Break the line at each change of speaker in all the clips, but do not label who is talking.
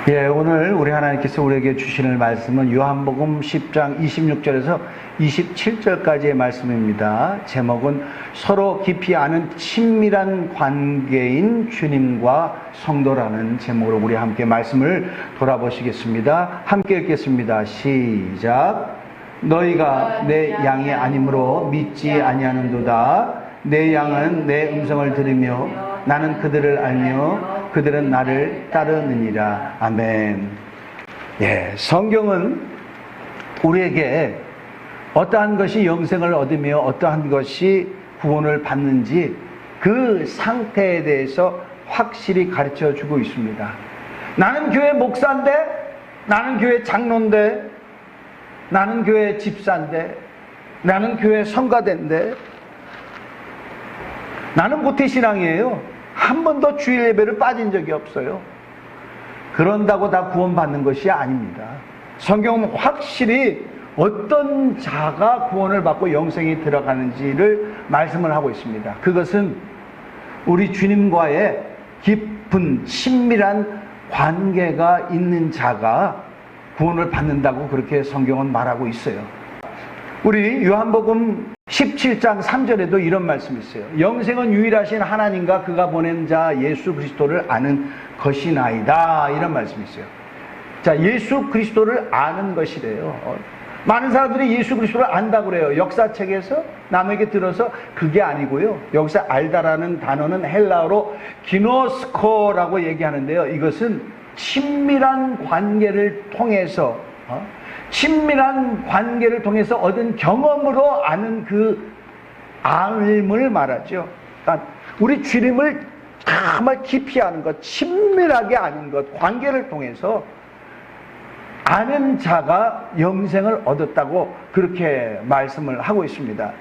예, 오늘 우리 하나님께서 우리에게 주시는 말씀은 요한복음 10장 26절에서 27절까지의 말씀입니다. 제목은 서로 깊이 아는 친밀한 관계인 주님과 성도라는 제목으로 우리 함께 말씀을 돌아보시겠습니다. 함께 읽겠습니다. 시작. 너희가 내 양이 아니므로 믿지 아니하는도다. 내 양은 내 음성을 들으며 나는 그들을 알며 그들은 나를 따르느니라. 아멘. 예, 성경은 우리에게 어떠한 것이 영생을 얻으며 어떠한 것이 구원을 받는지 그 상태에 대해서 확실히 가르쳐 주고 있습니다. 나는 교회 목사인데, 나는 교회 장로인데, 나는 교회 집사인데, 나는 교회 성가대인데, 나는 모태신앙이에요. 한 번도 주일 예배를 빠진 적이 없어요. 그런다고 다 구원받는 것이 아닙니다. 성경은 확실히 어떤 자가 구원을 받고 영생에 들어가는지를 말씀을 하고 있습니다. 그것은 우리 주님과의 깊은 친밀한 관계가 있는 자가 구원을 받는다고 그렇게 성경은 말하고 있어요. 우리 요한복음 17장 3절에도 이런 말씀이 있어요. 영생은 유일하신 하나님과 그가 보낸 자 예수 그리스도를 아는 것이나이다. 이런 말씀이 있어요. 자, 예수 그리스도를 아는 것이래요. 많은 사람들이 예수 그리스도를 안다고 그래요. 역사책에서 남에게 들어서 그게 아니고요. 여기서 알다라는 단어는 헬라어로 기노스코라고 얘기하는데요. 이것은 친밀한 관계를 통해서 친밀한 관계를 통해서 얻은 경험으로 아는 그 알을 말하죠. 그러니까 우리 주님을 정말 깊이 아는 것, 친밀하게 아는 것, 관계를 통해서 아는 자가 영생을 얻었다고 그렇게 말씀을 하고 있습니다.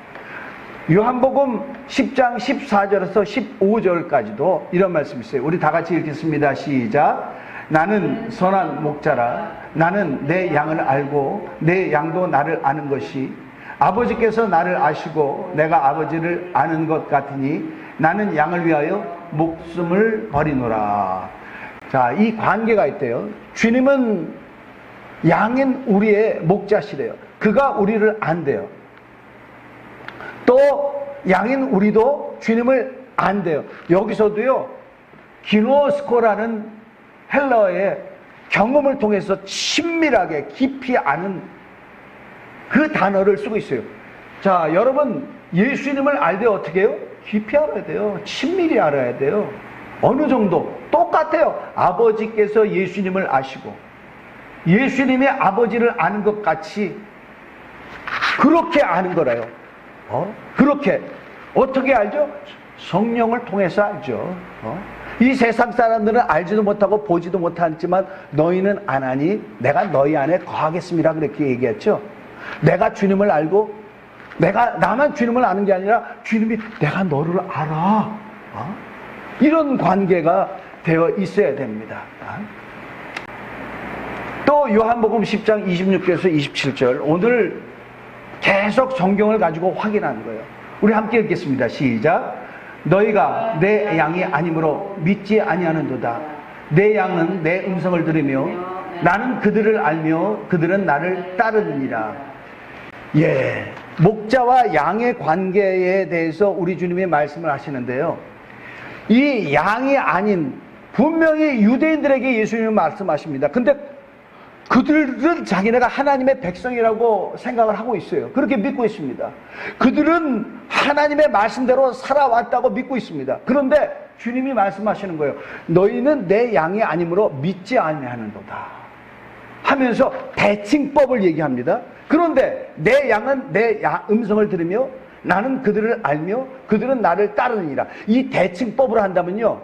요한복음 10장 14절에서 15절까지도 이런 말씀이 있어요. 우리 다 같이 읽겠습니다. 시작. 나는 선한 목자라. 나는 내 양을 알고 내 양도 나를 아는 것이 아버지께서 나를 아시고 내가 아버지를 아는 것 같으니 나는 양을 위하여 목숨을 버리노라. 자, 이 관계가 있대요. 주님은 양인 우리의 목자시래요. 그가 우리를 안대요. 또 양인 우리도 주님을 안대요. 여기서도요, 기노스코라는 헬라어의 경험을 통해서 친밀하게 깊이 아는 그 단어를 쓰고 있어요. 자, 여러분, 예수님을 알 때 어떻게 해요? 깊이 알아야 돼요. 친밀히 알아야 돼요. 어느 정도? 똑같아요. 아버지께서 예수님을 아시고 예수님의 아버지를 아는 것 같이 그렇게 아는 거래요. 그렇게. 어떻게 알죠? 성령을 통해서 알죠. 이 세상 사람들은 알지도 못하고 보지도 못하지만 너희는 아나니 내가 너희 안에 거하겠습니다. 그렇게 얘기했죠. 내가 주님을 알고 나만 주님을 아는 게 아니라 주님이 내가 너를 알아. 이런 관계가 되어 있어야 됩니다. 또 요한복음 10장 26절에서 27절 오늘 계속 성경을 가지고 확인하는 거예요. 우리 함께 읽겠습니다. 시작. 너희가 내 양이 아니므로 믿지 아니하는도다. 내 양은 내 음성을 들으며 나는 그들을 알며 그들은 나를 따르느니라. 예, 목자와 양의 관계에 대해서 우리 주님이 말씀을 하시는데요. 이 양이 아닌 분명히 유대인들에게 예수님이 말씀하십니다. 근데 그들은 자기네가 하나님의 백성이라고 생각을 하고 있어요. 그렇게 믿고 있습니다. 그들은 하나님의 말씀대로 살아왔다고 믿고 있습니다. 그런데 주님이 말씀하시는 거예요. 너희는 내 양이 아니므로 믿지 아니하는도다 하면서 대칭법을 얘기합니다. 그런데 내 양은 내 음성을 들으며 나는 그들을 알며 그들은 나를 따르느니라. 이 대칭법으로 한다면요,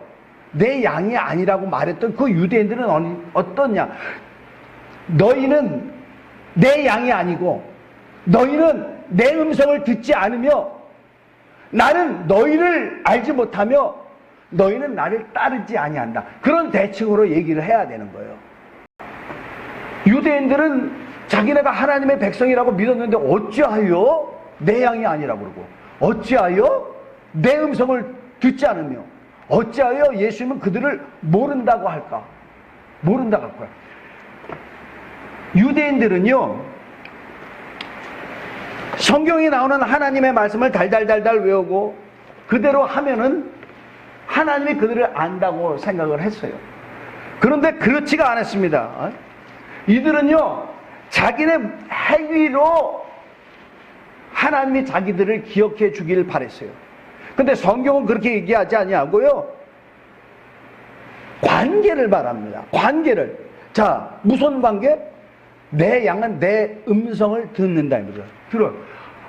내 양이 아니라고 말했던 그 유대인들은 어떠냐? 너희는 내 양이 아니고 너희는 내 음성을 듣지 않으며 나는 너희를 알지 못하며 너희는 나를 따르지 아니한다. 그런 대칭으로 얘기를 해야 되는 거예요. 유대인들은 자기네가 하나님의 백성이라고 믿었는데 어찌하여 내 양이 아니라고 그러고 어찌하여 내 음성을 듣지 않으며 어찌하여 예수님은 그들을 모른다고 할까? 모른다고 할 거야. 유대인들은요, 성경에 나오는 하나님의 말씀을 달달달달 외우고 그대로 하면은 하나님이 그들을 안다고 생각을 했어요. 그런데 그렇지가 않았습니다. 이들은요, 자기네 행위로 하나님이 자기들을 기억해 주기를 바랬어요. 근데 성경은 그렇게 얘기하지 아니하고요, 관계를 말합니다. 관계를. 자, 무슨 관계? 내 양은 내 음성을 듣는다 입니다. 들어요.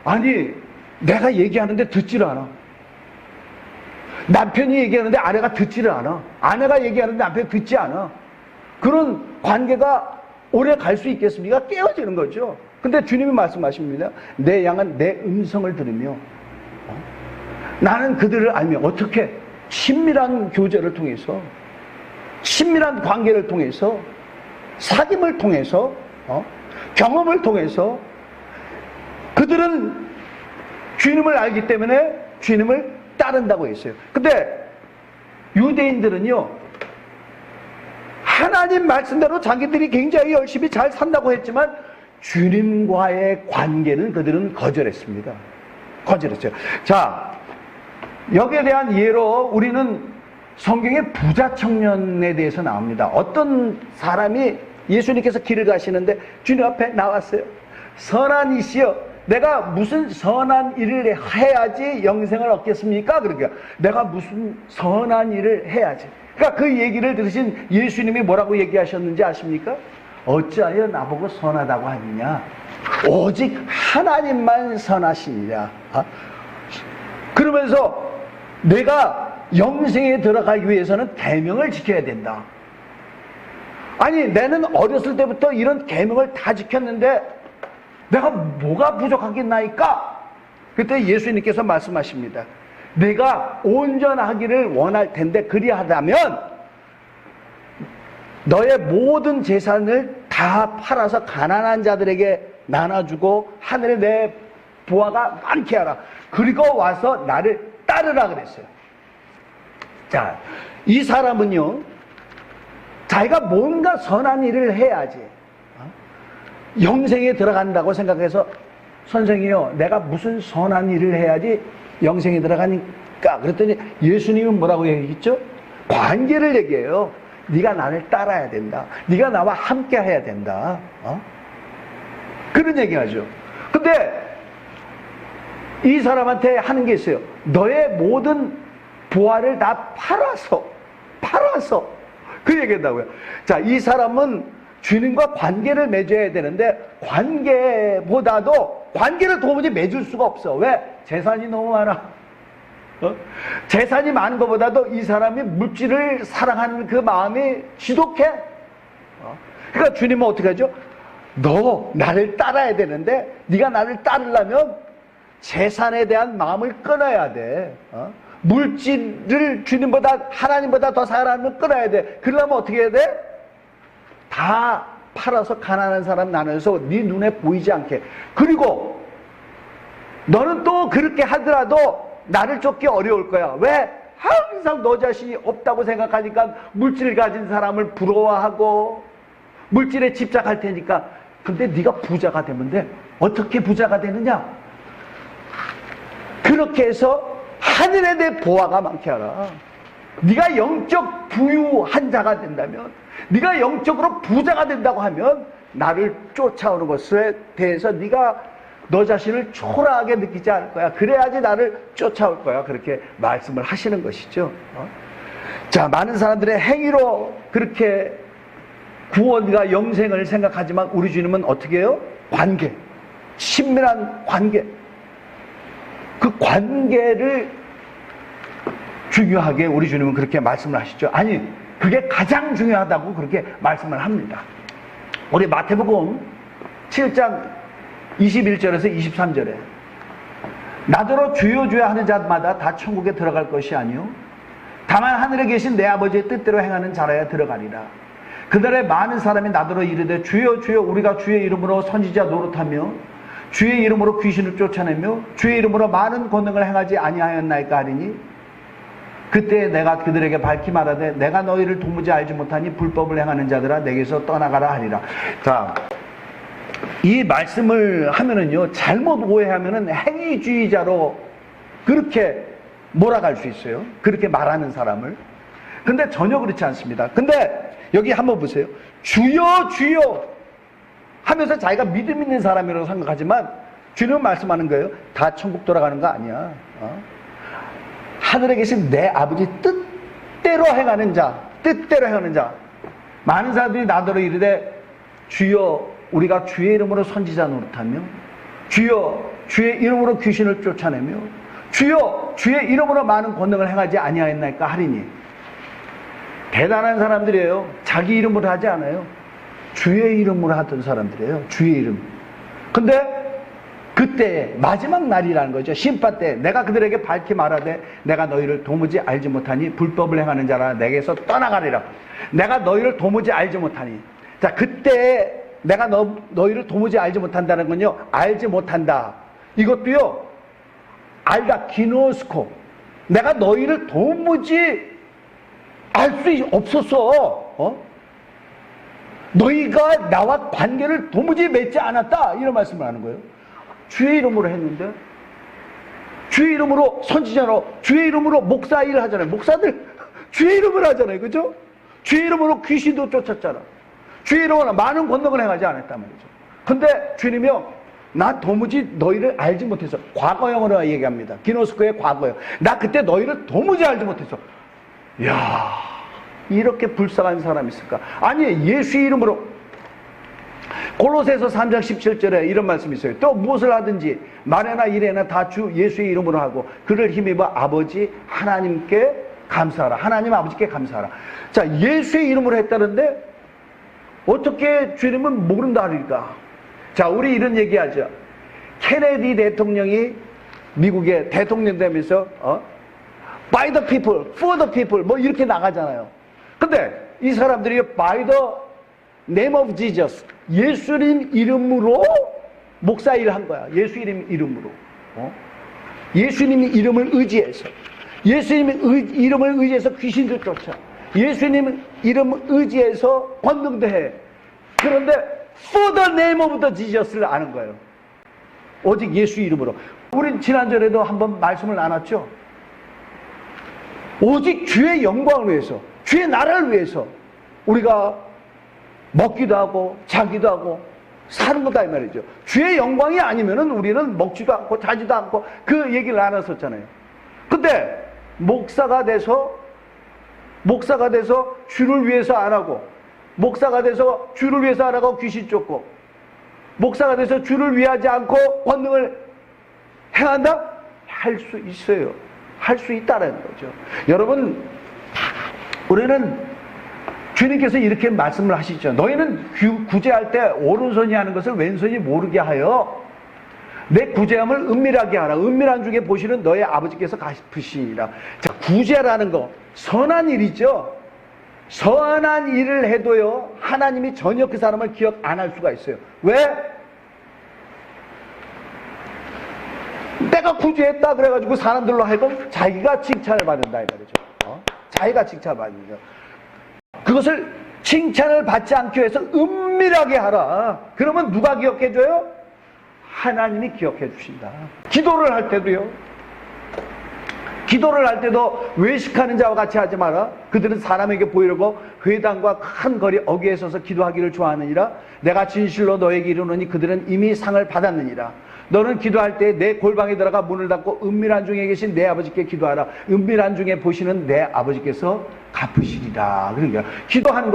아니, 내가 얘기하는데 듣지를 않아. 남편이 얘기하는데 아내가 듣지를 않아. 아내가 얘기하는데 남편이 듣지 않아. 그런 관계가 오래 갈 수 있겠습니까? 깨어지는 거죠. 근데 주님이 말씀하십니다. 내 양은 내 음성을 들으며 나는 그들을 알며. 어떻게? 친밀한 교제를 통해서, 친밀한 관계를 통해서, 사귐을 통해서, 경험을 통해서 그들은 주님을 알기 때문에 주님을 따른다고 했어요. 근데 유대인들은요, 하나님 말씀대로 자기들이 굉장히 열심히 잘 산다고 했지만 주님과의 관계는 그들은 거절했습니다. 거절했어요. 자, 여기에 대한 예로 우리는 성경의 부자 청년에 대해서 나옵니다. 어떤 사람이 예수님께서 길을 가시는데 주님 앞에 나왔어요. 선한 이시여, 내가 무슨 선한 일을 해야지 영생을 얻겠습니까? 그러니까 내가 무슨 선한 일을 해야지. 그러니까 그 얘기를 들으신 예수님이 뭐라고 얘기하셨는지 아십니까? 어찌하여 나보고 선하다고 하느냐? 오직 하나님만 선하시니라. 그러면서 내가 영생에 들어가기 위해서는 계명을 지켜야 된다. 아니, 나는 어렸을 때부터 이런 계명을 다 지켰는데 내가 뭐가 부족하겠나이까? 그때 예수님께서 말씀하십니다. 내가 온전하기를 원할 텐데 그리하다면 너의 모든 재산을 다 팔아서 가난한 자들에게 나눠주고 하늘에 내 부하가 많게 하라. 그리고 와서 나를 따르라 그랬어요. 자, 이 사람은요, 자기가 뭔가 선한 일을 해야지 영생에 들어간다고 생각해서, 선생이요, 내가 무슨 선한 일을 해야지 영생에 들어가니까? 그랬더니 예수님은 뭐라고 얘기했죠? 관계를 얘기해요. 네가 나를 따라야 된다. 네가 나와 함께 해야 된다. 그런 얘기하죠. 근데 이 사람한테 하는 게 있어요. 너의 모든 부하를 다 팔아서 그 얘기한다고요. 자, 이 사람은 주님과 관계를 맺어야 되는데 관계를 도무지 맺을 수가 없어. 왜? 재산이 너무 많아. 재산이 많은 것보다도 이 사람이 물질을 사랑하는 그 마음이 지독해. 그러니까 주님은 어떻게 하죠? 너 나를 따라야 되는데 네가 나를 따르려면 재산에 대한 마음을 끊어야 돼. 물질을 주님보다, 하나님보다 더 사랑하면 끊어야 돼. 그러려면 어떻게 해야 돼? 다 팔아서 가난한 사람 나눠서 네 눈에 보이지 않게. 그리고 너는 또 그렇게 하더라도 나를 쫓기 어려울 거야. 왜? 항상 너 자신이 없다고 생각하니까 물질을 가진 사람을 부러워하고 물질에 집착할 테니까. 근데 네가 부자가 되면 돼. 어떻게 부자가 되느냐? 그렇게 해서 하늘에 내 보화가 많게 하라. 네가 영적 부유한 자가 된다면, 네가 영적으로 부자가 된다고 하면 나를 쫓아오는 것에 대해서 네가 너 자신을 초라하게 느끼지 않을 거야. 그래야지 나를 쫓아올 거야. 그렇게 말씀을 하시는 것이죠. 자, 많은 사람들의 행위로 그렇게 구원과 영생을 생각하지만 우리 주님은 어떻게 해요? 관계, 친밀한 관계. 그 관계를 중요하게 우리 주님은 그렇게 말씀을 하시죠. 아니, 그게 가장 중요하다고 그렇게 말씀을 합니다. 우리 마태복음 7장 21절에서 23절에 나더러 주여 주여 하는 자마다 다 천국에 들어갈 것이 아니요 다만 하늘에 계신 내 아버지의 뜻대로 행하는 자라야 들어가리라. 그날에 많은 사람이 나더러 이르되 주여 주여 우리가 주의 이름으로 선지자 노릇하며 주의 이름으로 귀신을 쫓아내며 주의 이름으로 많은 권능을 행하지 아니하였나이까 하리니 그때 내가 그들에게 밝히 말하되 내가 너희를 도무지 알지 못하니 불법을 행하는 자들아 내게서 떠나가라 하리라. 자, 이 말씀을 하면은요, 잘못 오해하면은 행위주의자로 그렇게 몰아갈 수 있어요. 그렇게 말하는 사람을. 근데 전혀 그렇지 않습니다. 근데 여기 한번 보세요. 주여 주여 하면서 자기가 믿음 있는 사람이라고 생각하지만 주님은 말씀하는 거예요. 다 천국 돌아가는 거 아니야. 하늘에 계신 내 아버지 뜻대로 행하는 자, 뜻대로 행하는 자. 많은 사람들이 나더러 이르되 주여 우리가 주의 이름으로 선지자 노릇하며 주여 주의 이름으로 귀신을 쫓아내며 주여 주의 이름으로 많은 권능을 행하지 아니하였나이까 하리니. 대단한 사람들이에요. 자기 이름으로 하지 않아요. 주의 이름으로 하던 사람들이에요. 주의 이름. 근데 그때 마지막 날이라는 거죠. 심판 때 내가 그들에게 밝히 말하되 내가 너희를 도무지 알지 못하니 불법을 행하는 자라 내게서 떠나가리라. 내가 너희를 도무지 알지 못하니. 자, 그때 내가 너희를 도무지 알지 못한다는 건요, 알지 못한다. 이것도요, 알다, 기노스코. 내가 너희를 도무지 알 수 없었어. 너희가 나와 관계를 도무지 맺지 않았다. 이런 말씀을 하는 거예요. 주의 이름으로 했는데, 주의 이름으로 선지자로, 주의 이름으로 목사 일을 하잖아요. 목사들 주의 이름으로 하잖아요. 그죠? 주의 이름으로 귀신도 쫓았잖아. 주의 이름으로 많은 권능을 행하지 않았단 말이죠. 근데 주님이요, 나 도무지 너희를 알지 못해서, 과거형으로 얘기합니다. 기노스코의 과거형. 나 그때 너희를 도무지 알지 못해서. 이야, 이렇게 불쌍한 사람이 있을까? 아니, 예수의 이름으로. 골로새서 3장 17절에 이런 말씀이 있어요. 또 무엇을 하든지 말에나 일에나 다 주 예수의 이름으로 하고 그를 힘입어 아버지 하나님께 감사하라. 하나님 아버지께 감사하라. 자, 예수의 이름으로 했다는데 어떻게 주님은 모른다 하니까. 자, 우리 이런 얘기하죠. 케네디 대통령이 미국의 대통령 되면서 by the people, for the people 뭐 이렇게 나가잖아요. 근데 이 사람들이 by the name of Jesus, 예수님 이름으로 목사 일을 한 거야. 예수님 이름으로. 예수님 이름을 의지해서, 예수님 이름을 의지해서 귀신도 쫓아, 예수님 이름을 의지해서 권능도 해. 그런데 for the name of the Jesus를 아는 거예요. 오직 예수 이름으로. 우린 지난주에도 한번 말씀을 나눴죠. 오직 주의 영광을 위해서, 주의 나라를 위해서 우리가 먹기도 하고 자기도 하고 사는 거다 이 말이죠. 주의 영광이 아니면은 우리는 먹지도 않고 자지도 않고 그 얘기를 나눴었잖아요. 근데 목사가 돼서 주를 위해서 안 하고, 목사가 돼서 주를 위해서 안 하고 귀신 쫓고, 목사가 돼서 주를 위하지 않고 권능을 행한다? 할 수 있어요. 할 수 있다는 거죠. 여러분, 우리는 주님께서 이렇게 말씀을 하시죠. 너희는 구제할 때 오른손이 하는 것을 왼손이 모르게 하여 내 구제함을 은밀하게 하라. 은밀한 중에 보시는 너의 아버지께서 갚으시니라. 자, 구제라는 거 선한 일이죠. 선한 일을 해도요, 하나님이 전혀 그 사람을 기억 안 할 수가 있어요. 왜? 내가 구제했다 그래가지고 사람들로 하여금 자기가 칭찬을 받는다 이 말이죠. 자기가 칭찬을 받는 거죠. 그것을 칭찬을 받지 않기 위해서 은밀하게 하라. 그러면 누가 기억해줘요? 하나님이 기억해 주신다. 기도를 할 때도요, 기도를 할 때도 외식하는 자와 같이 하지 마라. 그들은 사람에게 보이려고 회당과 큰 거리 어귀에 서서 기도하기를 좋아하느니라. 내가 진실로 너에게 이르노니 그들은 이미 상을 받았느니라. 너는 기도할 때 내 골방에 들어가 문을 닫고 은밀한 중에 계신 내 아버지께 기도하라. 은밀한 중에 보시는 내 아버지께서 갚으시리라. 그러니까 기도하는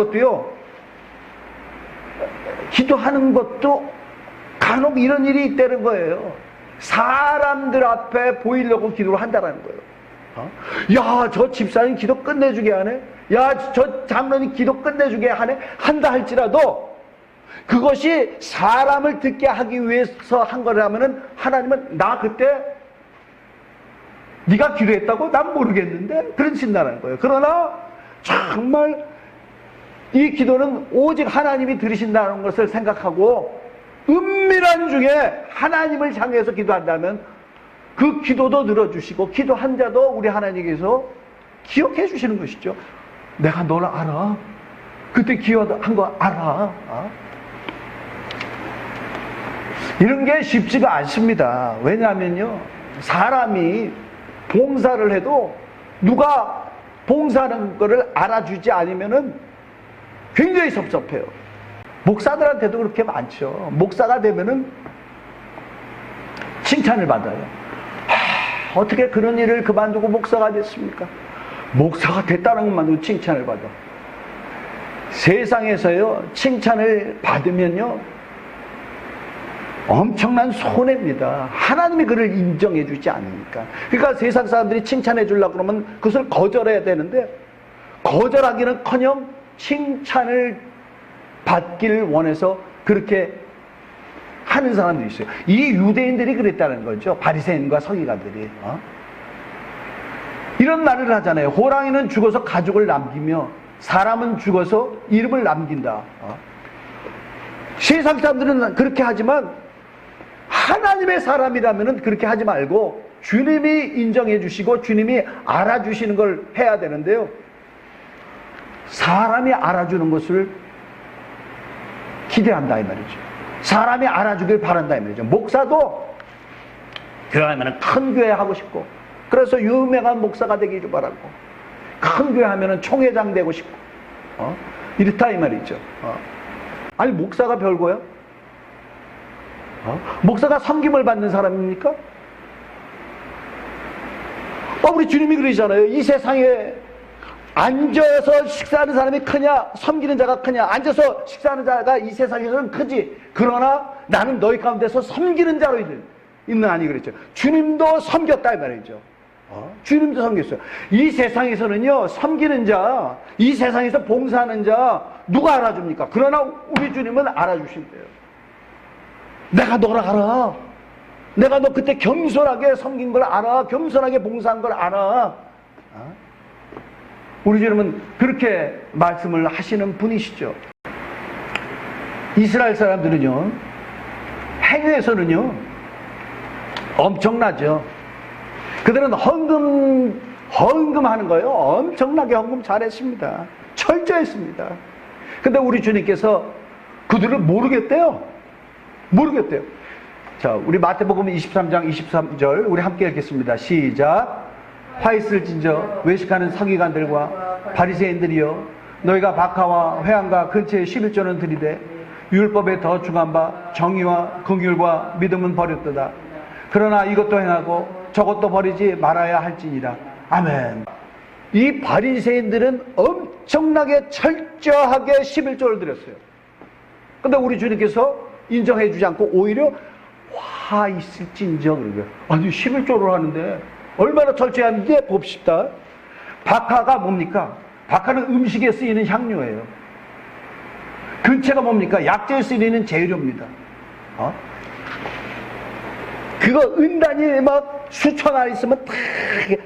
것도 간혹 이런 일이 있다는 거예요. 사람들 앞에 보이려고 기도를 한다는 거예요. 야, 저 집사님 기도 끝내주게 하네. 야, 저 장로님 기도 끝내주게 하네. 한다 할지라도 그것이 사람을 듣게 하기 위해서 한 거라면은 하나님은 나 그때 네가 기도했다고? 난 모르겠는데 그러신다는 거예요. 그러나 정말 이 기도는 오직 하나님이 들으신다는 것을 생각하고 은밀한 중에 하나님을 향해서 기도한다면 그 기도도 들어주시고 기도한 자도 우리 하나님께서 기억해 주시는 것이죠. 내가 너를 알아. 그때 기여한 거 알아. 이런 게 쉽지가 않습니다. 왜냐하면요, 사람이 봉사를 해도 누가 봉사하는 거를 알아주지 않으면은 굉장히 섭섭해요. 목사들한테도 그렇게 많죠. 목사가 되면은 칭찬을 받아요. 어떻게 그런 일을 그만두고 목사가 됐습니까? 목사가 됐다는 것만으로 칭찬을 받아. 세상에서요, 칭찬을 받으면요, 엄청난 손해입니다. 하나님이 그를 인정해 주지 않으니까. 그러니까 세상 사람들이 칭찬해 주려고 그러면 그것을 거절해야 되는데, 거절하기는커녕 칭찬을 받기를 원해서 그렇게 하는 사람들이 있어요. 이 유대인들이 그랬다는 거죠. 바리새인과 서기관들이. 이런 말을 하잖아요. 호랑이는 죽어서 가죽을 남기며 사람은 죽어서 이름을 남긴다. 세상 사람들은 그렇게 하지만 하나님의 사람이라면 그렇게 하지 말고 주님이 인정해 주시고 주님이 알아주시는 걸 해야 되는데요, 사람이 알아주는 것을 기대한다 이 말이죠. 사람이 알아주길 바란다 이 말이죠. 목사도 교회 하면 큰 교회 하고 싶고, 그래서 유명한 목사가 되기를 바라고, 큰 교회 하면 총회장 되고 싶고, 이렇다 이 말이죠. 아니, 목사가 별거야? 목사가 섬김을 받는 사람입니까? 우리 주님이 그러잖아요. 이 세상에 앉아서 식사하는 사람이 크냐, 섬기는 자가 크냐. 앉아서 식사하는 자가 이 세상에서는 크지, 그러나 나는 너희 가운데서 섬기는 자로 있느하니 그랬죠. 주님도 섬겼다 이 말이죠. 주님도 섬겼어요. 이 세상에서는요, 섬기는 자, 이 세상에서 봉사하는 자 누가 알아줍니까? 그러나 우리 주님은 알아주신대요. 내가 너를 알아. 내가 너 그때 겸손하게 섬긴 걸 알아. 겸손하게 봉사한 걸 알아. 우리 주님은 그렇게 말씀을 하시는 분이시죠. 이스라엘 사람들은요, 행위에서는요 엄청나죠. 그들은 헌금하는 거예요. 엄청나게 헌금 잘했습니다. 철저했습니다. 근데 우리 주님께서 그들을 모르겠대요. 자, 우리 마태복음 23장 23절 우리 함께 읽겠습니다. 시작. 화 있을진저 외식하는 서기관들과 바리새인들이여, 너희가 박하와 회당과 근처에 11조는 들이되 율법에 더 중한 바 정의와 긍휼과 믿음은 버렸도다. 그러나 이것도 행하고 저것도 버리지 말아야 할지니라. 아멘. 이 바리새인들은 엄청나게 철저하게 11조를 드렸어요. 근데 우리 주님께서 인정해 주지 않고 오히려 화 있을진저 그러고요. 아니, 11조를 하는데 얼마나 철저한데 봅시다. 박하가 뭡니까? 박하는 음식에 쓰이는 향료예요. 근체가 뭡니까? 약재에 쓰이는 재료입니다. 그거 은단이 막 수천 알 있으면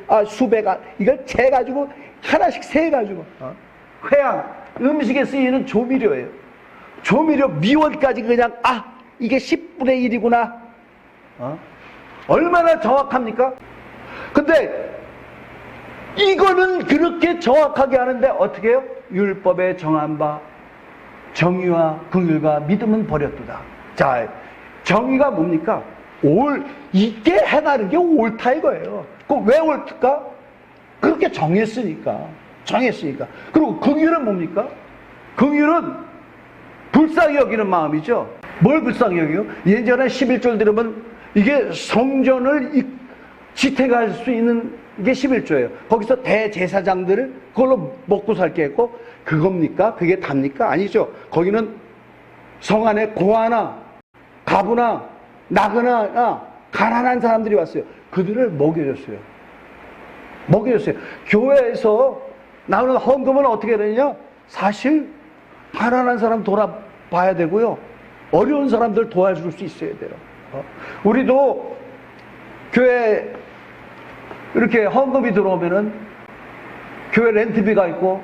다 수백 알 이걸 재가지고 하나씩 세가지고 회양 음식에 쓰이는 조미료예요. 조미료 미원까지 그냥 이게 10분의 1이구나. 얼마나 정확합니까? 근데 이거는 그렇게 정확하게 하는데 어떻게 해요? 율법에 정한 바 정의와 긍휼과 믿음은 버렸도다. 자, 정의가 뭡니까? 이게 행하는 게 옳다 이거예요. 왜 옳을까? 그렇게 정했으니까. 그리고 긍휼은 뭡니까? 긍휼은 불쌍히 여기는 마음이죠. 뭘 불쌍히 여기요? 예전에 11조를 들으면 이게 성전을 지탱할 수 있는 게 11조예요. 거기서 대제사장들을 그걸로 먹고 살게 했고, 그겁니까? 그게 답니까? 아니죠. 거기는 성 안에 고아나 가부나 나그나 가난한 사람들이 왔어요. 그들을 먹여줬어요. 교회에서 나오는 헌금은 어떻게 되느냐? 사실 가난한 사람 돌아봐야 되고요, 어려운 사람들 도와줄 수 있어야 돼요. 우리도 교회 이렇게 헌금이 들어오면은 교회 렌트비가 있고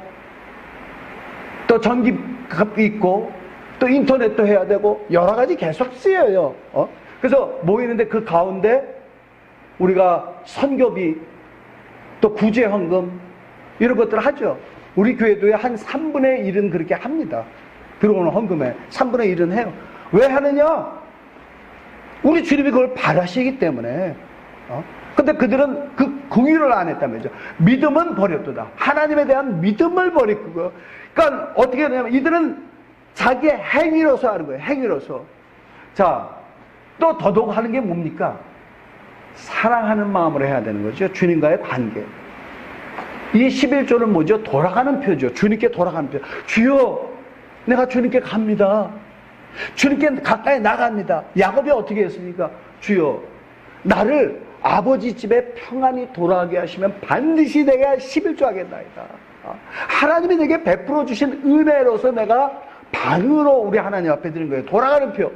또 전기값이 있고 또 인터넷도 해야 되고 여러 가지 계속 쓰여요. 그래서 모이는데 그 가운데 우리가 선교비, 또 구제 헌금, 이런 것들을 하죠. 우리 교회도 한 3분의 1은 그렇게 합니다. 들어오는 헌금에 3분의 1은 해요. 왜 하느냐? 우리 주님이 그걸 바라시기 때문에. 근데 그들은 그 궁유를 안 했다면죠. 믿음은 버렸도다. 하나님에 대한 믿음을 버리고. 그러니까 어떻게 하냐면 이들은 자기의 행위로서 하는 거예요. 행위로서. 자, 또 더더욱 하는 게 뭡니까? 사랑하는 마음으로 해야 되는 거죠. 주님과의 관계. 이 11조는 뭐죠? 돌아가는 표죠. 주님께 돌아가는 표. 주여, 내가 주님께 갑니다. 주님께 가까이 나갑니다. 야곱이 어떻게 했습니까? 주여, 나를 아버지 집에 평안히 돌아가게 하시면 반드시 내가 11조 하겠나이다. 하나님이 내게 베풀어 주신 은혜로서 내가 반으로 우리 하나님 앞에 드린 거예요. 돌아가는 표.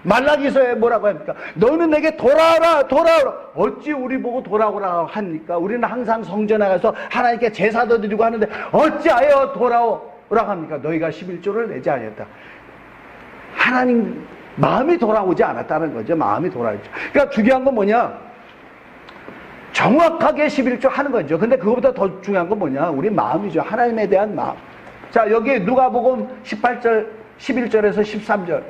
말라기서에 뭐라고 합니까? 너는 내게 돌아오라, 돌아오라. 어찌 우리 보고 돌아오라 합니까? 우리는 항상 성전에 가서 하나님께 제사도 드리고 하는데 어찌하여 돌아오라 합니까? 너희가 11조를 내지 아니했다. 하나님 마음이 돌아오지 않았다는 거죠. 마음이 돌아오죠. 그러니까 중요한 건 뭐냐? 정확하게 11조 하는 거죠. 근데 그거보다 더 중요한 건 뭐냐? 우리 마음이죠. 하나님에 대한 마음. 자, 여기 누가복음 18절, 11절에서 13절.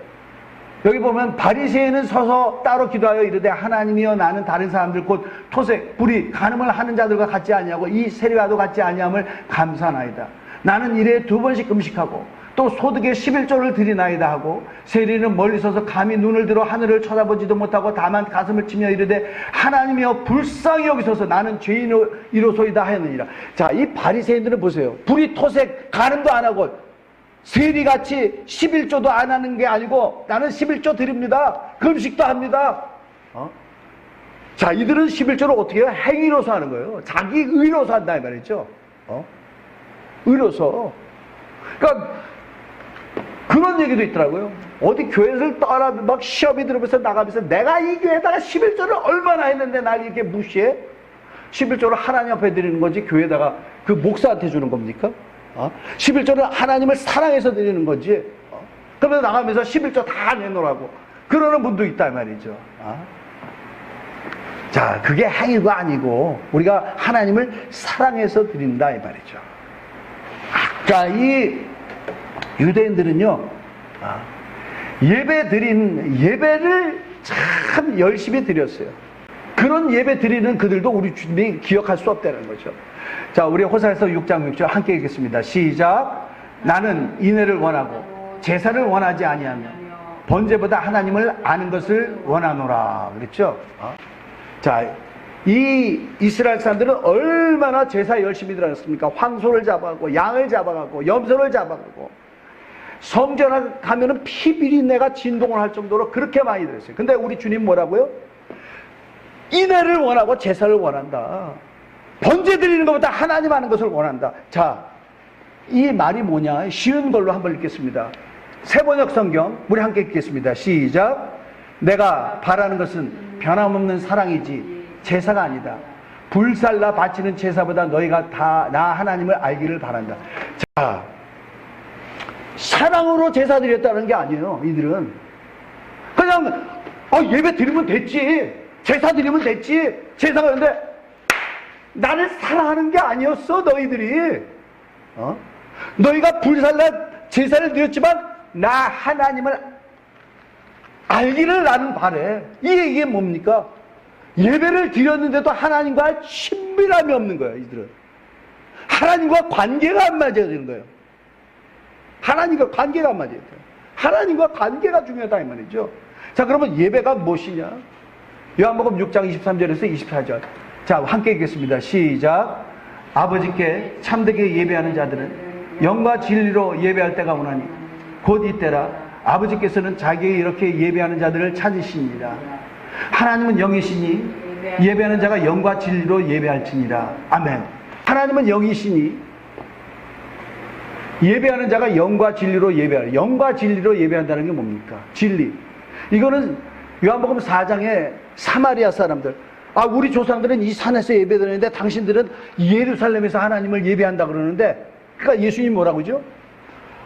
여기 보면 바리새인은 서서 따로 기도하여 이르되 하나님이여 나는 다른 사람들 곧 토색, 불의, 간음을 하는 자들과 같지 아니하고 이 세리와도 같지 아니함을 감사하나이다. 나는 일에 2번씩 금식하고 또 소득의 11조를 드리나이다 하고 세리는 멀리 서서 감히 눈을 들어 하늘을 쳐다보지도 못하고 다만 가슴을 치며 이르되 하나님이여 불쌍히 여기소서 나는 죄인이로소이다 하였느니라. 자, 이 바리새인들은 보세요. 불의, 토색, 간음도 안 하고 세리같이 11조도 안 하는 게 아니고 나는 11조 드립니다. 금식도 합니다. 자, 이들은 11조를 어떻게 해요? 행위로서 하는 거예요. 자기 의로서 한다 이 말이죠. 의로서. 그러니까 그런 얘기도 있더라고요. 어디 교회를 떠나 막 시험이 들으면서 나가면서 내가 이 교회에다가 11조를 얼마나 했는데 날 이렇게 무시해? 11조를 하나님 앞에 드리는 거지 교회에다가 그 목사한테 주는 겁니까? 11조는 하나님을 사랑해서 드리는 거지. 그러면서 나가면서 11조 다 내놓으라고 그러는 분도 있다 이 말이죠. 자, 그게 행위가 아니고 우리가 하나님을 사랑해서 드린다 이 말이죠. 자, 이 유대인들은요, 예배를 참 열심히 드렸어요. 그런 예배 드리는 그들도 우리 주님이 기억할 수 없다는 거죠. 자, 우리 호사에서 6장 6절 함께 읽겠습니다. 시작. 나는 인애를 원하고 제사를 원하지 아니하며 번제보다 하나님을 아는 것을 원하노라. 그랬죠? 자, 이 이스라엘 사람들은 얼마나 제사 열심히 들어갔습니까? 황소를 잡아가고 양을 잡아가고 염소를 잡아가고 성전에 가면은 피비린내가 진동을 할 정도로 그렇게 많이 들었어요. 근데 우리 주님 뭐라고요? 인애를 원하고 제사를 원한다. 번제 드리는 것보다 하나님 아는 것을 원한다. 자, 이 말이 뭐냐? 쉬운 걸로 한번 읽겠습니다. 새번역 성경 우리 함께 읽겠습니다. 시작. 내가 바라는 것은 변함없는 사랑이지 제사가 아니다. 불살라 바치는 제사보다 너희가 다 나 하나님을 알기를 바란다. 자, 사랑으로 제사 드렸다는 게 아니에요. 이들은 그냥 예배 드리면 됐지, 제사 드리면 됐지. 제사가 그런데 나를 사랑하는 게 아니었어. 너희들이 너희가 불살라 제사를 드렸지만 나 하나님을 알기를 나는 바래. 이게 뭡니까? 예배를 드렸는데도 하나님과 친밀함이 없는 거예요. 이들은 하나님과 관계가 안 맞아야 되는 거예요. 하나님과 관계가 안 맞아야 돼요. 하나님과 관계가 중요하다 이 말이죠. 자, 그러면 예배가 무엇이냐? 요한복음 6장 23절에서 24절. 자, 함께 읽겠습니다. 시작. 아버지께 참되게 예배하는 자들은 영과 진리로 예배할 때가 오나니 곧 이때라. 아버지께서는 자기에게 이렇게 예배하는 자들을 찾으십니다. 하나님은 영이시니 예배하는 자가 영과 진리로 예배할지니라. 아멘. 하나님은 영이시니 예배하는 자가 영과 진리로 예배하라. 영과 진리로 예배한다는 게 뭡니까? 진리. 이거는 요한복음 4장에 사마리아 사람들, 우리 조상들은 이 산에서 예배드렸는데 당신들은 예루살렘에서 하나님을 예배한다 그러는데, 그러니까 예수님이 뭐라고 하죠?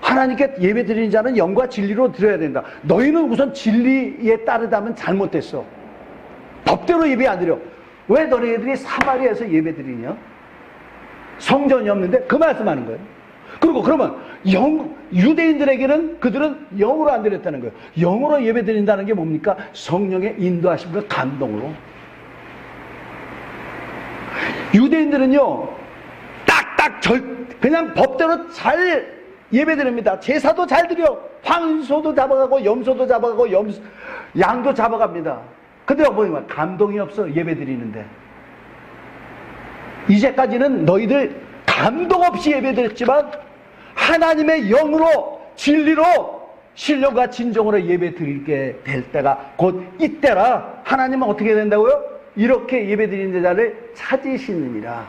하나님께 예배드리는 자는 영과 진리로 드려야 된다. 너희는 우선 진리에 따르다면 잘못됐어. 법대로 예배 안 드려. 왜 너희들이 사마리아에서 예배드리냐? 성전이 없는데 그 말씀하는 거예요. 그리고 그러면 유대인들에게는 그들은 영으로 안 드렸다는 거예요. 영으로 예배 드린다는 게 뭡니까? 성령의 인도하심과 감동으로. 유대인들은요, 그냥 법대로 잘 예배 드립니다. 제사도 잘 드려. 황소도 잡아가고, 염소도 잡아가고, 양도 잡아갑니다. 근데 뭐냐, 감동이 없어, 예배 드리는데. 이제까지는 너희들 감동 없이 예배 드렸지만, 하나님의 영으로, 진리로, 신령과 진정으로 예배 드리게 될 때가 곧 이때라. 하나님은 어떻게 된다고요? 이렇게 예배 드리는 자를 찾으시느니라.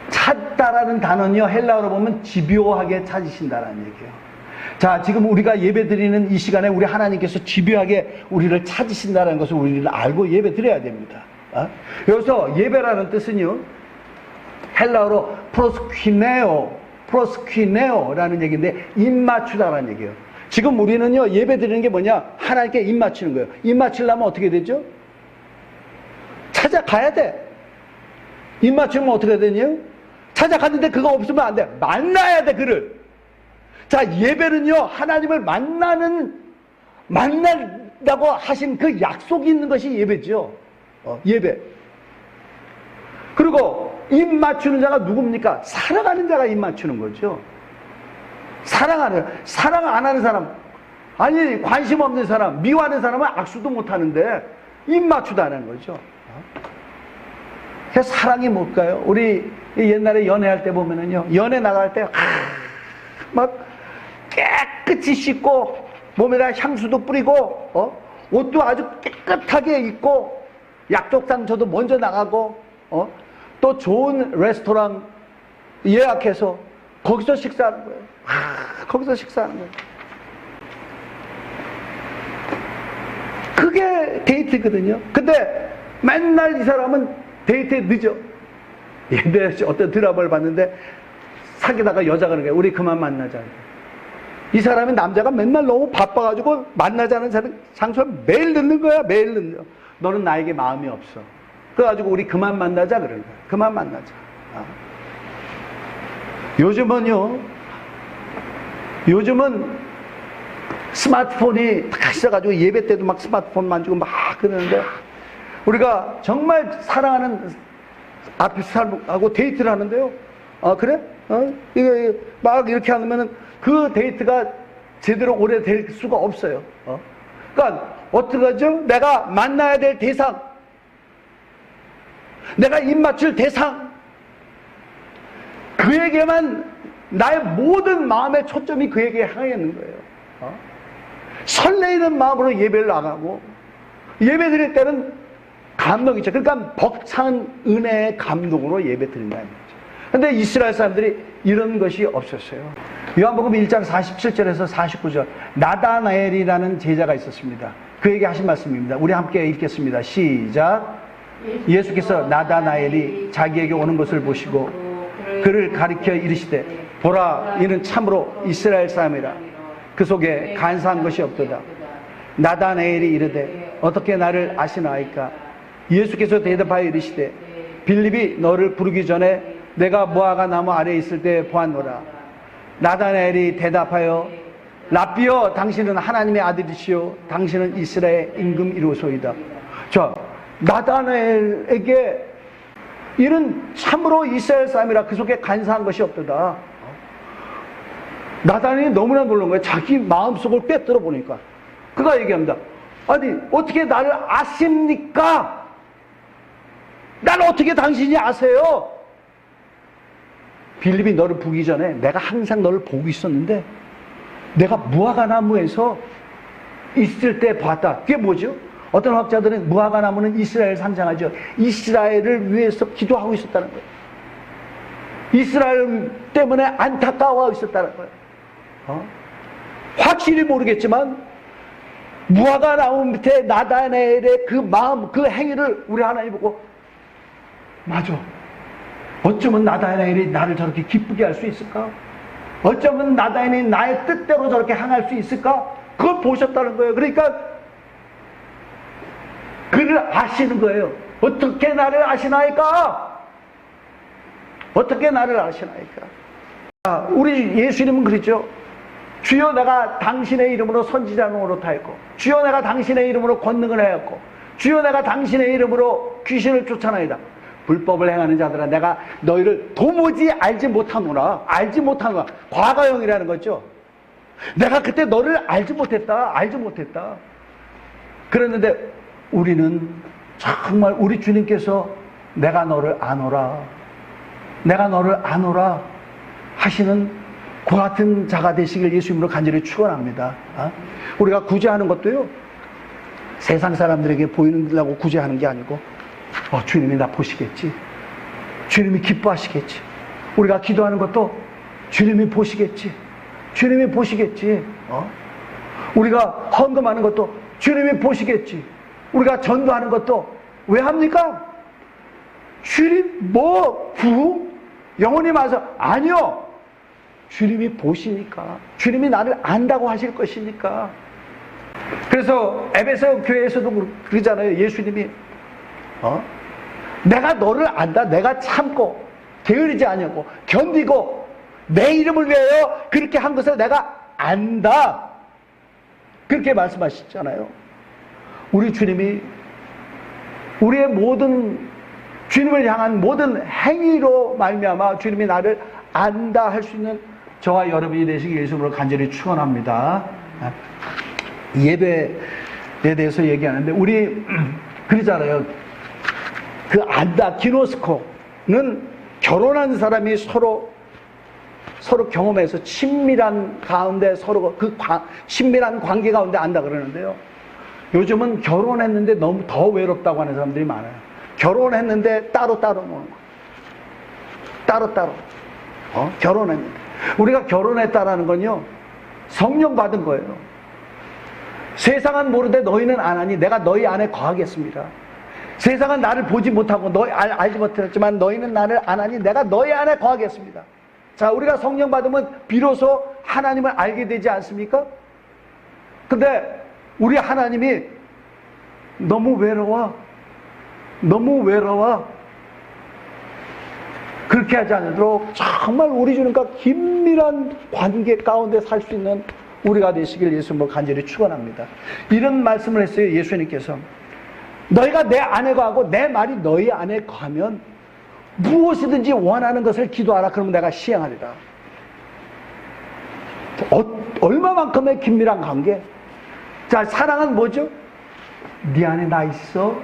찾다라는 단어는요, 헬라어로 보면 집요하게 찾으신다라는 얘기예요. 자, 지금 우리가 예배 드리는 이 시간에 우리 하나님께서 집요하게 우리를 찾으신다는 것을 우리는 알고 예배 드려야 됩니다. 여기서 예배라는 뜻은요, 헬라어로 프로스퀴네오라는 얘기인데, 입맞추다라는 얘기예요. 지금 우리는요, 예배 드리는 게 뭐냐? 하나님께 입맞추는 거예요. 입맞추려면 어떻게 되죠? 찾아가야 돼. 입맞추면 어떻게 되냐? 찾아갔는데 그거 없으면 안 돼. 만나야 돼, 그를. 자, 예배는요, 하나님을 만난다고 하신 그 약속이 있는 것이 예배죠. 예배. 그리고 입 맞추는 자가 누굽니까? 사랑하는 자가 입 맞추는 거죠. 사랑 안 하는 사람, 아니, 관심 없는 사람, 미워하는 사람은 악수도 못 하는데, 입 맞추다는 거죠. 사랑이 뭘까요? 우리 옛날에 연애할 때 보면은요, 연애 나갈 때, 막 깨끗이 씻고, 몸에다 향수도 뿌리고, 옷도 아주 깨끗하게 입고, 약속상처도 먼저 나가고, 또 좋은 레스토랑 예약해서, 거기서 식사하는 거예요. 거기서 식사하는 거예요. 그게 데이트거든요. 근데 맨날 이 사람은 데이트에 늦어. 옛날에 어떤 드라마를 봤는데 사귀다가 여자가 그러는 거야. 우리 그만 만나자. 이 사람이 남자가 맨날 너무 바빠가지고 만나자는 장소에 매일 늦는 거야. 매일 늦는 거야. 너는 나에게 마음이 없어. 그래가지고 우리 그만 만나자 그러는 거야. 그만 만나자. 요즘은 스마트폰이 딱 있어가지고 예배 때도 막 스마트폰 만지고 막 그러는데, 우리가 정말 사랑하는 앞에 사람하고 데이트를 하는데요. 그래? 이거 막 이렇게 하면은 그 데이트가 제대로 오래 될 수가 없어요. 그러니까 어떡하죠? 내가 만나야 될 대상, 내가 입 맞출 대상, 그에게만 나의 모든 마음의 초점이 그에게 향해 있는 거예요. 설레이는 마음으로 예배를 나가고, 예배 드릴 때는 감동이 있죠. 그러니까 벅찬 은혜의 감동으로 예배 드린다는 거죠. 근데 이스라엘 사람들이 이런 것이 없었어요. 요한복음 1장 47절에서 49절, 나다나엘이라는 제자가 있었습니다. 그에게 하신 말씀입니다. 우리 함께 읽겠습니다. 시작. 예수께서 나다나엘이 자기에게 오는 것을 보시고 그를 가리켜 이르시되, 보라, 이는 참으로 이스라엘 사람이라. 그 속에 간사한 것이 없도다. 나다나엘이 이르되, 어떻게 나를 아시나이까? 예수께서 대답하여 이르시되, 빌립이 너를 부르기 전에 내가 무화과 나무 아래에 있을 때 보았노라. 나다나엘이 대답하여, 랍비여, 당신은 하나님의 아들이시오, 당신은 이스라엘 임금 이루소이다. 자, 나다나엘에게 이는 참으로 이스라엘 사람이라. 그 속에 간사한 것이 없도다. 나다나엘이 너무나 놀란 거예요. 자기 마음속을 꿰뚫어 보니까. 그가 얘기합니다. 아니, 어떻게 나를 아십니까? 나를 어떻게 당신이 아세요? 빌립이 너를 부기 전에 내가 항상 너를 보고 있었는데, 내가 무화과 나무에서 있을 때 봤다. 그게 뭐죠? 어떤 학자들은 무화과 나무는 이스라엘을 상징하죠. 이스라엘을 위해서 기도하고 있었다는 거예요. 이스라엘 때문에 안타까워하고 있었다는 거예요. 확실히 모르겠지만 무화과 나무 밑에 나다나엘의 그 마음, 그 행위를 우리 하나님 보고, 맞아, 어쩌면 나다나엘이 나를 저렇게 기쁘게 할 수 있을까? 어쩌면 나다나엘이 나의 뜻대로 저렇게 행할 수 있을까? 그걸 보셨다는 거예요. 그러니까 그를 아시는 거예요. 어떻게 나를 아시나이까? 어떻게 나를 아시나이까? 우리 예수님은 그러죠. 주여 내가 당신의 이름으로 선지자 노릇하였고, 주여 내가 당신의 이름으로 권능을 하였고, 주여 내가 당신의 이름으로 귀신을 쫓아나이다. 불법을 행하는 자들아, 내가 너희를 도무지 알지 못하노라. 알지 못하노라. 과거형이라는 거죠. 내가 그때 너를 알지 못했다. 그랬는데 우리는 정말 우리 주님께서 내가 너를 아노라 하시는 그 같은 자가 되시길 예수님으로 간절히 축원합니다. 우리가 구제하는 것도요, 세상 사람들에게 보이려고 구제하는 게 아니고, 주님이 나 보시겠지, 주님이 기뻐하시겠지. 우리가 기도하는 것도 주님이 보시겠지, 우리가 헌금하는 것도 주님이 보시겠지. 우리가 전도하는 것도 왜 합니까? 주님 영혼이 와서 아니요, 주님이 보시니까, 주님이 나를 안다고 하실 것이니까. 그래서 에베소 교회에서도 그러잖아요. 예수님이 내가 너를 안다. 내가 참고 게으르지 아니하고 견디고 내 이름을 위하여 그렇게 한 것을 내가 안다. 그렇게 말씀하시잖아요. 우리 주님이 우리의 모든 주님을 향한 모든 행위로 말미암아 주님이 나를 안다 할 수 있는 저와 여러분이 되시기 예수님으로 간절히 축원합니다. 예배에 대해서 얘기하는데 우리 그러잖아요. 그 안다 기노스코는 결혼한 사람이 서로 경험해서 친밀한 가운데 서로 친밀한 관계 가운데 안다 그러는데요. 요즘은 결혼했는데 너무 더 외롭다고 하는 사람들이 많아요. 결혼했는데 따로따로 노는 거예요. 따로따로. 결혼했는데. 우리가 결혼했다라는 건요, 성령 받은 거예요. 세상은 모르되 너희는 아나니 내가 너희 안에 거하겠습니다. 세상은 나를 보지 못하고 알지 못했지만 너희는 나를 아나니 내가 너희 안에 거하겠습니다. 자, 우리가 성령 받으면 비로소 하나님을 알게 되지 않습니까? 근데 우리 하나님이 너무 외로워. 그렇게 하지 않도록 정말 우리 주님과 긴밀한 관계 가운데 살 수 있는 우리가 되시길 예수님으로 간절히 축원합니다. 이런 말씀을 했어요. 예수님께서 너희가 내 안에 거하고 내 말이 너희 안에 거하면 무엇이든지 원하는 것을 기도하라. 그러면 내가 시행하리라. 얼마만큼의 긴밀한 관계? 자, 사랑은 뭐죠? 네 안에 나 있어?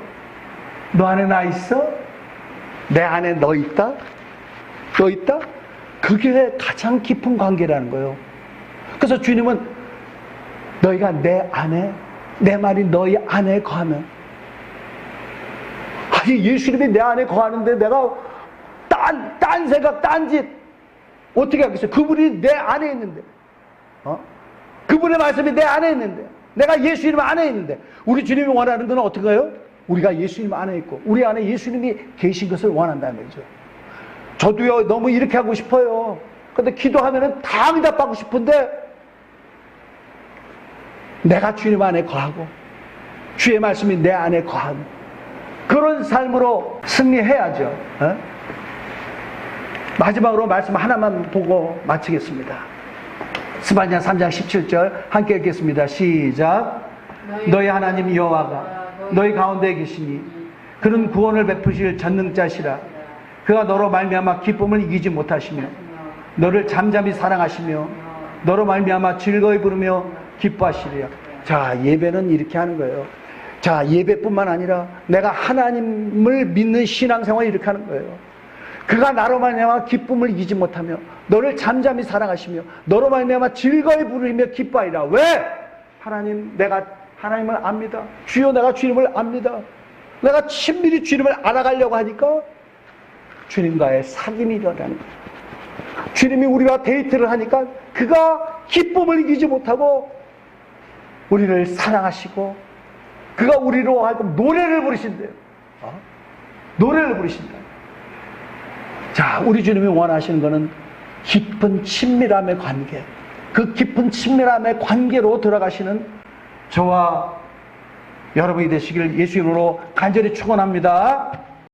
너 안에 나 있어? 내 안에 너 있다? 너 있다? 그게 가장 깊은 관계라는 거예요. 그래서 주님은 너희가 내 안에, 내 말이 너희 안에 거하면, 아니 예수님이 내 안에 거하는데 내가 딴 생각, 딴짓 어떻게 하겠어요? 그분이 내 안에 있는데, 그분의 말씀이 내 안에 있는데, 내가 예수님 안에 있는데, 우리 주님이 원하는 건 어떻게 해요? 우리가 예수님 안에 있고 우리 안에 예수님이 계신 것을 원한다는 거죠. 저도요, 너무 이렇게 하고 싶어요. 근데 기도하면은 다 응답받고 싶은데 내가 주님 안에 거하고 주의 말씀이 내 안에 거하는 그런 삶으로 승리해야죠. 마지막으로 말씀 하나만 보고 마치겠습니다. 스바냐 3장 17절 함께 읽겠습니다. 시작. 너희 하나님 여호와가 너희 가운데 계시니 그는 구원을 베푸실 전능자시라. 그가 너로 말미암아 기쁨을 이기지 못하시며 너를 잠잠히 사랑하시며 너로 말미암아 즐거이 부르며 기뻐하시리라. 자, 예배는 이렇게 하는 거예요. 자, 예배뿐만 아니라 내가 하나님을 믿는 신앙생활을 이렇게 하는 거예요. 그가 나로 말미암아 기쁨을 이기지 못하며 너를 잠잠히 사랑하시며 너로 말미암아 즐거이 부르며 기뻐하리라. 왜? 하나님, 내가 하나님을 압니다. 주여, 내가 주님을 압니다. 내가 친밀히 주님을 알아가려고 하니까 주님과의 사귐이 일어나는 거예요. 주님이 우리와 데이트를 하니까 그가 기쁨을 이기지 못하고 우리를 사랑하시고 그가 우리로 하여금 노래를 부르신대요. 노래를 부르신다. 자, 우리 주님이 원하시는 것은 깊은 친밀함의 관계, 그 깊은 친밀함의 관계로 들어가시는 저와 여러분이 되시길 예수 이름으로 간절히 축원합니다.